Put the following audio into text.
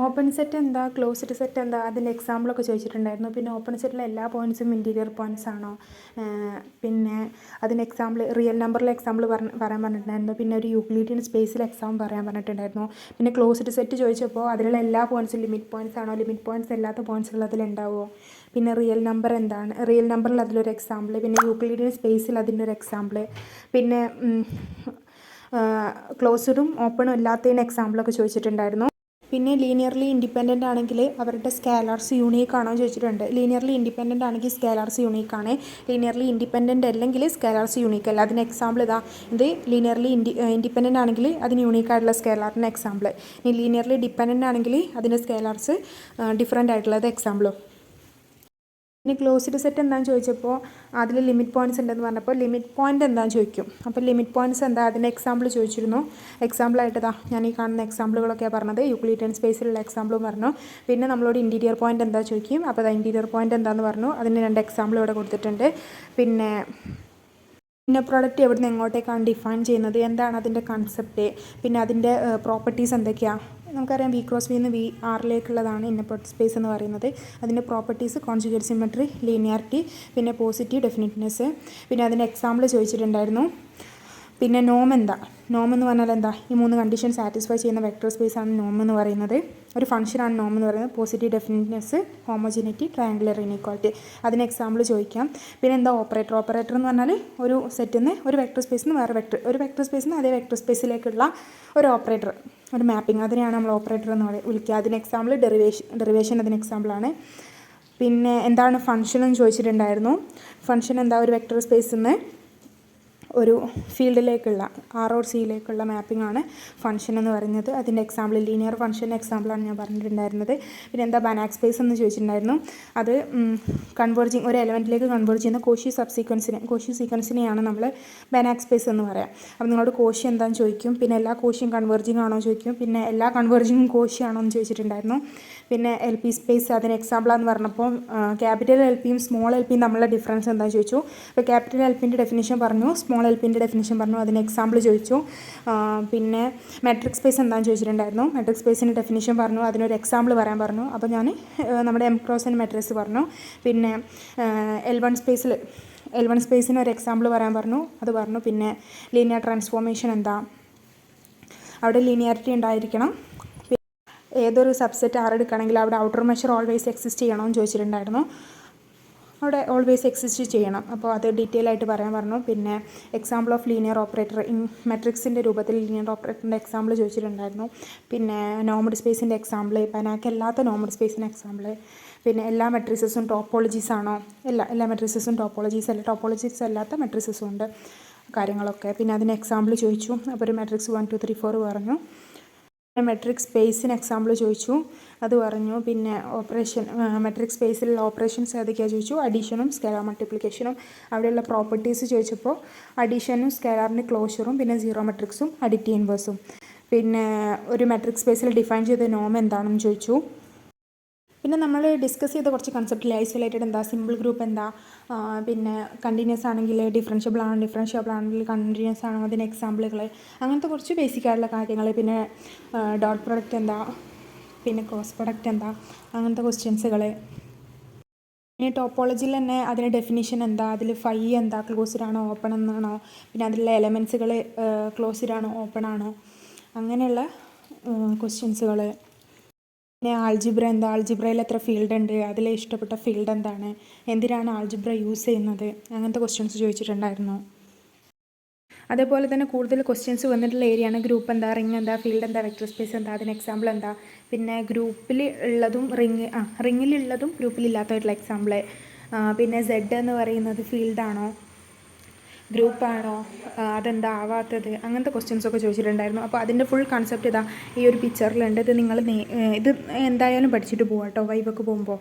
Open set എന്താ, closed set എന്താ, അതിൻ്റെ എക്സാമ്പിളൊക്കെ ചോദിച്ചിട്ടുണ്ടായിരുന്നു. പിന്നെ ഓപ്പൺ സെറ്റിലെ എല്ലാ പോയിൻറ്റ്സും ഇൻറ്റീരിയർ പോയിൻറ്റ്സ് ആണോ, പിന്നെ അതിന് എക്സാമ്പിൾ റിയൽ നമ്പറിലെ എക്സാമ്പിൾ പറയാൻ പറഞ്ഞിട്ടുണ്ടായിരുന്നു. പിന്നെ ഒരു യൂക്ലിഡിയൻ സ്പേസിൽ എക്സാം പറയാൻ പറഞ്ഞിട്ടുണ്ടായിരുന്നു. പിന്നെ ക്ലോസ്ഡ് സെറ്റ് ചോദിച്ചപ്പോൾ അതിലുള്ള എല്ലാ പോയിൻറ്റ്സും ലിമിറ്റ് പോയിൻറ്റ്സ് ആണോ, ലിമിറ്റ് പോയിൻറ്റ്സ് അല്ലാത്ത പോയിൻറ്റ്സുകൾ അതിലുണ്ടാവുമോ, പിന്നെ റിയൽ നമ്പർ എന്താണ്, റിയൽ നമ്പറിൽ അതിലൊരു എക്സാമ്പിൾ, പിന്നെ യൂക്ലിഡിയൻ സ്പേസിൽ അതിൻ്റെ ഒരു എക്സാമ്പിൾ, പിന്നെ ക്ലോസ്ഡും ഓപ്പണും അല്ലാത്തതിന് എക്സാമ്പിളൊക്കെ ചോദിച്ചിട്ടുണ്ടായിരുന്നു. പിന്നെ ലീനിയർലി ഇൻഡിപെൻഡൻ്റ് ആണെങ്കിൽ അവരുടെ സ്കേലാർസ് യൂണീക്ക് ആണോ എന്ന് ചോദിച്ചിട്ടുണ്ട്. ലീനിയർലി ഇൻഡിപെൻഡൻ്റ് ആണെങ്കിൽ സ്കേലാർസ് യൂണീക്ക് ആണ്. ലീനിയർലി ഇൻഡിപെൻഡൻ്റ് അല്ലെങ്കിൽ സ്കേലാർസ് യൂണീക്ക് അല്ല. അതിന് എക്സാമ്പിൾ ഇത് ലീനിയർലി ഇൻഡിപെൻഡൻ്റ് ആണെങ്കിൽ അതിന് യൂണീക്ക് ആയിട്ടുള്ള സ്കേലാറിന് എക്സാമ്പിൾ. ഇനി ലീനിയർലി ഡിപെൻഡൻ്റ് ആണെങ്കിൽ അതിൻ്റെ സ്കേലാർസ് ഡിഫറൻ്റ് ആയിട്ടുള്ളത് എക്സാമ്പിളും. ഇനി ക്ലോസ്ഡ് സെറ്റ് എന്താണെന്ന് ചോദിച്ചപ്പോൾ അതിൽ ലിമിറ്റ് പോയിൻറ്റ്സ് ഉണ്ടെന്ന് പറഞ്ഞപ്പോൾ ലിമിറ്റ് പോയിൻ്റ് എന്താണെന്ന് ചോദിക്കും. അപ്പോൾ ലിമിറ്റ് പോയിൻറ്റ്സ് എന്താ, അതിൻ്റെ എക്സാമ്പിൾ ചോദിച്ചിരുന്നു. എക്സാമ്പിളായിട്ട് ഞാൻ ഈ കാണുന്ന എക്സാമ്പിളുകളൊക്കെയാണ് പറഞ്ഞത്. യൂക്ലിഡിയൻ സ്പേസിലുള്ള എക്സാമ്പിളും പറഞ്ഞു. പിന്നെ നമ്മളോട് ഇൻറ്റീരിയർ പോയിൻ്റ് എന്താ ചോദിക്കും. അപ്പോൾ ഇൻറ്റീരിയർ പോയിൻ്റ് എന്താണെന്ന് പറഞ്ഞു. അതിന് 2 എക്സാമ്പിൾ ഇവിടെ കൊടുത്തിട്ടുണ്ട്. പിന്നെ പ്രോഡക്റ്റ് എവിടെ നിന്ന് എങ്ങോട്ടേക്കാണ് ഡിഫൈൻ ചെയ്യുന്നത്, എന്താണ് അതിൻ്റെ കൺസെപ്റ്റ്, പിന്നെ അതിൻ്റെ പ്രോപ്പർട്ടീസ് എന്തൊക്കെയാണ്. നമുക്കറിയാം വി ക്രോസ് വി നിന്ന് വി ആറിലേക്കുള്ളതാണ് ഇന്നർ പ്രൊഡക്റ്റ് സ്പേസ് എന്ന് പറയുന്നത്. അതിൻ്റെ പ്രോപ്പർട്ടീസ് കോൺജുഗേറ്റ് സിമെട്രി, ലീനിയാരിറ്റി, പിന്നെ പോസിറ്റീവ് ഡെഫിനിറ്റ്നെസ്. പിന്നെ അതിൻ്റെ എക്സാമ്പിൾ ചോദിച്ചിട്ടുണ്ടായിരുന്നു. പിന്നെ നോം എന്താ, നോം എന്ന് പറഞ്ഞാൽ എന്താ, ഈ 3 കണ്ടീഷൻ സാറ്റിസ്ഫൈ ചെയ്യുന്ന വെക്ടർ സ്പേസ് ആണ് നോം എന്ന് പറയുന്നത്. ഒരു ഫംഗ്ഷനാണ് നോം എന്ന് പറയുന്നത്. Positive definiteness, homogeneity, triangular inequality. അതിന് എക്സാമ്പിൾ ചോദിക്കാം. പിന്നെ എന്താ ഓപ്പറേറ്റർ, ഓപ്പറേറ്റർ എന്ന് പറഞ്ഞാൽ ഒരു സെറ്റിൽ നിന്ന് ഒരു വെക്ടർ സ്പേസിൽ നിന്ന് വേറെ ഒരു വെക്ടർ സ്പേസിൽ നിന്ന് അതേ വെക്ടർ സ്പേസിലേക്കുള്ള ഒരു ഓപ്പറേറ്റർ, ഒരു മാപ്പിംഗ്, അതിനെയാണ് നമ്മൾ ഓപ്പറേറ്റർ എന്ന് വിളിക്കുക. അതിന് എക്സാമ്പിൾ ഡെറിവേഷൻ അതിന് എക്സാമ്പിളാണ്. പിന്നെ എന്താണ് ഫംഗ്ഷൻ എന്ന് ചോദിച്ചിട്ടുണ്ടായിരുന്നു. ഫംഗ്ഷൻ എന്താ, ഒരു വെക്ടർ സ്പേസിൽ നിന്ന് ഒരു ഫീൽഡിലേക്കുള്ള ROCയിലേക്കുള്ള മാപ്പിംഗ് ആണ് ഫംഗ്ഷൻ എന്ന് പറയുന്നത്. അതിൻ്റെ എക്സാമ്പിൾ ലീനിയർ ഫംഗ്ഷൻ്റെ എക്സാമ്പിളാണ് ഞാൻ പറഞ്ഞിട്ടുണ്ടായിരുന്നത്. പിന്നെ എന്താ ബാനാക് സ്പേസ് എന്ന് ചോദിച്ചിട്ടുണ്ടായിരുന്നു. അത് കൺവേർജിങ് ഒരു എലമെൻറ്റിലേക്ക് കൺവേർജ് ചെയ്യുന്ന കോഷി സീക്വൻസിനെയാണ് നമ്മൾ ബാനാക് സ്പേസ് എന്ന് പറയാം. അപ്പോൾ നിങ്ങളോട് കോഷി എന്താണെന്ന് ചോദിക്കും. പിന്നെ എല്ലാ കോഷിയും കൺവേർജിങ് ആണോ ചോദിക്കും. പിന്നെ എല്ലാ കൺവേർജിങ്ങും കോഷി ആണോ എന്ന് ചോദിച്ചിട്ടുണ്ടായിരുന്നു. പിന്നെ LP സ്പേസ് അതിന് എക്സാമ്പിളാന്ന് പറഞ്ഞപ്പോൾ ക്യാപിറ്റൽ LPയും സ്മോൾ LPയും തമ്മിലുള്ള ഡിഫറൻസ് എന്താണെന്ന് ചോദിച്ചു. അപ്പോൾ ക്യാപിറ്റൽ LPൻ്റെ ഡെഫിനിഷൻ പറഞ്ഞു, സ്മോൾ LPൻ്റെ ഡെഫിനിഷൻ പറഞ്ഞു, അതിന് എക്സാമ്പിൾ ചോദിച്ചു. പിന്നെ മെട്രിക് സ്പേസ് എന്താണെന്ന് ചോദിച്ചിട്ടുണ്ടായിരുന്നു. മെട്രിക് സ്പേസിൻ്റെ ഡെഫിനിഷൻ പറഞ്ഞു, അതിനൊരു എക്സാമ്പിൾ പറയാൻ പറഞ്ഞു. അപ്പോൾ ഞാൻ നമ്മുടെ M ക്രോസ് N മെട്രിക്സ് പറഞ്ഞു. പിന്നെ L1 സ്പേസിന് ഒരു എക്സാമ്പിൾ പറയാൻ പറഞ്ഞു, അത് പറഞ്ഞു. പിന്നെ ലീനിയർ ട്രാൻസ്ഫോർമേഷൻ എന്താ, അവിടെ ലീനിയാരിറ്റി ഉണ്ടായിരിക്കണം. ഏതൊരു സബ്സെറ്റ് R എടുക്കുകയാണെങ്കിൽ അവിടെ ഔട്ടർ മെഷർ ഓൾവേസ് എക്സിസ്റ്റ് ചെയ്യണമെന്ന് ചോദിച്ചിട്ടുണ്ടായിരുന്നു. അവിടെ ഓൾവേസ് എക്സിസ്റ്റ് ചെയ്യണം. അപ്പോൾ അത് ഡീറ്റെയിൽ ആയിട്ട് പറയാൻ പറഞ്ഞു. പിന്നെ example of linear operator in മെട്രിക്സിൻ്റെ രൂപത്തിൽ ലീനിയർ ഓപ്പറേറ്ററിൻ്റെ എക്സാമ്പിൾ ചോദിച്ചിട്ടുണ്ടായിരുന്നു. പിന്നെ നോമഡ് സ്പേസിൻ്റെ എക്സാമ്പിൾ, ബാനാക് അല്ലാത്ത നോമഡ് സ്പേസിൻ്റെ എക്സാമ്പിൾ. പിന്നെ എല്ലാ മെട്രിസസും ടോപ്പോളജീസ് ആണോ, എല്ലാ മെട്രിസസും ടോപ്പോളജീസ് അല്ലാത്ത മെട്രിസസും ഉണ്ട്, കാര്യങ്ങളൊക്കെ. പിന്നെ അതിന് എക്സാമ്പിൾ ചോദിച്ചു. അപ്പോൾ ഒരു മെട്രിക്സ് 1 2 3 4 പറഞ്ഞു. മെട്രിക് സ്പേസിന് എക്സാമ്പിൾ ചോദിച്ചു, അത് പറഞ്ഞു. പിന്നെ മെട്രിക് സ്പേസിലുള്ള ഓപ്പറേഷൻസ് ഏതൊക്കെയാണ് ചോദിച്ചു. അഡീഷനും സ്കേലാർ മൾട്ടിപ്ലിക്കേഷനും. അവിടെയുള്ള പ്രോപ്പർട്ടീസ് ചോദിച്ചപ്പോൾ അഡീഷനും സ്കേലാറിൻ്റെ ക്ലോഷറും പിന്നെ സീറോ മെട്രിക്സും അഡിറ്റീവ് ഇൻവേഴ്സും. പിന്നെ ഒരു മെട്രിക് സ്പേസിൽ ഡിഫൈൻ ചെയ്ത നോം എന്താണെന്ന് ചോദിച്ചു. പിന്നെ നമ്മൾ ഡിസ്കസ് ചെയ്ത കുറച്ച് കൺസെപ്റ്റിൽ ഐസൊലേറ്റഡ് എന്താ, സിമ്പിൾ ഗ്രൂപ്പ് എന്താ, പിന്നെ കണ്ടിന്യൂസ് ആണെങ്കിൽ ഡിഫറൻഷ്യബിൾ ആണെങ്കിൽ കണ്ടിന്യൂസ് ആണോ, അതിന് എക്സാമ്പിളുകൾ, അങ്ങനത്തെ കുറച്ച് ബേസിക് ആയിട്ടുള്ള കാര്യങ്ങൾ. പിന്നെ ഡോട്ട് പ്രൊഡക്റ്റ് എന്താ, പിന്നെ ക്രോസ് പ്രൊഡക്റ്റ് എന്താ, അങ്ങനത്തെ ക്വസ്റ്റ്യൻസുകൾ. പിന്നെ ടോപ്പോളജിയിൽ തന്നെ അതിൻ്റെ ഡെഫിനിഷൻ എന്താ, അതിൽ ഫൈ എന്താ, ക്ലോസ്ഡ് ആണോ ഓപ്പൺ എന്നാണോ, പിന്നെ അതിലുള്ള എലമെൻസുകൾ ക്ലോസ്ഡ് ആണോ ഓപ്പൺ ആണോ, അങ്ങനെയുള്ള ക്വസ്റ്റ്യൻസുകൾ. പിന്നെ ആൾജിബ്ര എന്താ, ആൾജിബ്രയിൽ എത്ര ഫീൽഡ് ഉണ്ട്, അതിലെ ഇഷ്ടപ്പെട്ട ഫീൽഡ് എന്താണ്, എന്തിനാണ് ആൾജിബ്ര യൂസ് ചെയ്യുന്നത്, അങ്ങനത്തെ ക്വസ്റ്റ്യൻസ് ചോദിച്ചിട്ടുണ്ടായിരുന്നു. അതേപോലെ തന്നെ കൂടുതൽ ക്വസ്റ്റ്യൻസ് വന്നിട്ടുള്ള ഏരിയയാണ് ഗ്രൂപ്പ് എന്താ, റിംഗ് എന്താ, ഫീൽഡ് എന്താ, വെക്ടർ സ്പേസ് എന്താ, അതിന് എക്സാമ്പിൾ എന്താ. പിന്നെ ഗ്രൂപ്പിൽ ഉള്ളതും റിങ്ങിലുള്ളതും ഗ്രൂപ്പിലില്ലാത്തതായിട്ടുള്ള എക്സാമ്പിൾ. പിന്നെ Z എന്ന് പറയുന്നത് ഫീൽഡാണോ ഗ്രൂപ്പാണോ, അതെന്താ ആവാത്തത്, അങ്ങനത്തെ ക്വസ്റ്റ്യൻസൊക്കെ ചോദിച്ചിട്ടുണ്ടായിരുന്നു. അപ്പോൾ അതിൻ്റെ ഫുൾ കൺസെപ്റ്റ് ഈ ഒരു പിക്ചറിലുണ്ട്. ഇത് നിങ്ങൾ ഇത് എന്തായാലും പഠിച്ചിട്ട് പോകാം കേട്ടോ വൈവൊക്കെ പോകുമ്പോൾ.